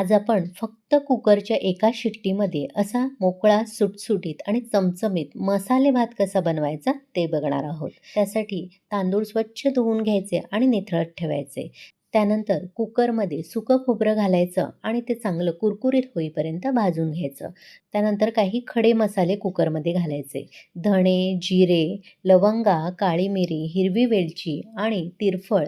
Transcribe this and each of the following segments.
आज आपण फक्त कुकरच्या एका शिट्टीमध्ये असा मोकळा, सुटसुटीत आणि चमचमीत मसाले भात कसा बनवायचा ते बघणार आहोत. त्यासाठी तांदूळ स्वच्छ धुवून घ्यायचे आणि निथळत ठेवायचे. त्यानंतर कुकरमध्ये सुकं खोबरं घालायचं आणि ते चांगलं कुरकुरीत होईपर्यंत भाजून घ्यायचं. त्यानंतर काही खडे मसाले कुकरमध्ये घालायचे. धणे, जिरे, लवंगा, काळी मिरी, हिरवी वेलची आणि तिरफळ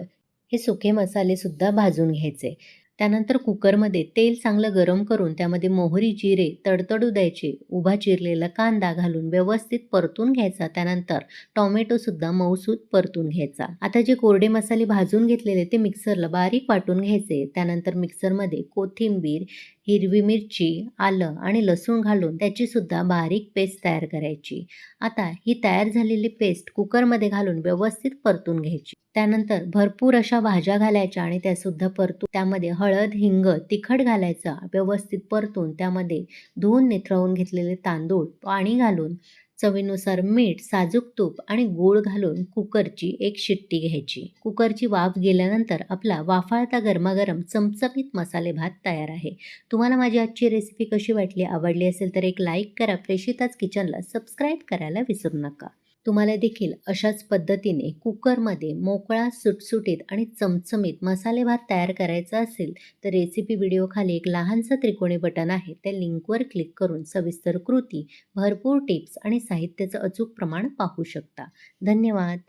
हे सुके मसालेसुद्धा भाजून घ्यायचे. त्यानंतर कुकरमध्ये तेल चांगलं गरम करून त्यामध्ये मोहरी, जिरे तडतडू द्यायचे. उभा चिरलेला कांदा घालून व्यवस्थित परतून घ्यायचा. त्यानंतर टोमॅटोसुद्धा मऊसूत परतून घ्यायचा. आता जे कोरडे मसाले भाजून घेतलेले ते मिक्सरला बारीक वाटून घ्यायचे. त्यानंतर मिक्सरमध्ये कोथिंबीर, हिरवी मिरची, आलं आणि लसूण घालून त्याचीसुद्धा बारीक पेस्ट तयार करायची. आता ही तयार झालेली पेस्ट कुकरमध्ये घालून व्यवस्थित परतून घ्यायची. त्यानंतर भरपूर अशा भाज्या घालायच्या आणि त्यासुद्धा परतून त्यामध्ये हळद, हिंग, तिखट घालायचं. व्यवस्थित परतून त्यामध्ये धुवून निथळवून घेतलेले तांदूळ, पाणी घालून चवीनुसार मीठ, साजूक तूप आणि गूळ घालून कुकरची एक शिट्टी घ्यायची. कुकरची वाफ गेल्यानंतर आपला वाफाळता गरमागरम चमचमीत मसाले भात तयार आहे. तुम्हाला माझी आजची रेसिपी कशी वाटली? आवडली असेल तर एक लाईक करा. प्रेषिताच किचनला सबस्क्राईब करायला विसरू नका. तुम्हाला देखील अशाच पद्धतीने कुकरमध्ये मोकळा, सुटसुटीत आणि चमचमीत मसाले भात तयार करायचा असेल तर रेसिपी व्हिडिओ खाली एक लहानसं त्रिकोणी बटन आहे. त्या लिंकवर क्लिक करून सविस्तर कृती, भरपूर टिप्स आणि साहित्याचं अचूक प्रमाण पाहू शकता. धन्यवाद.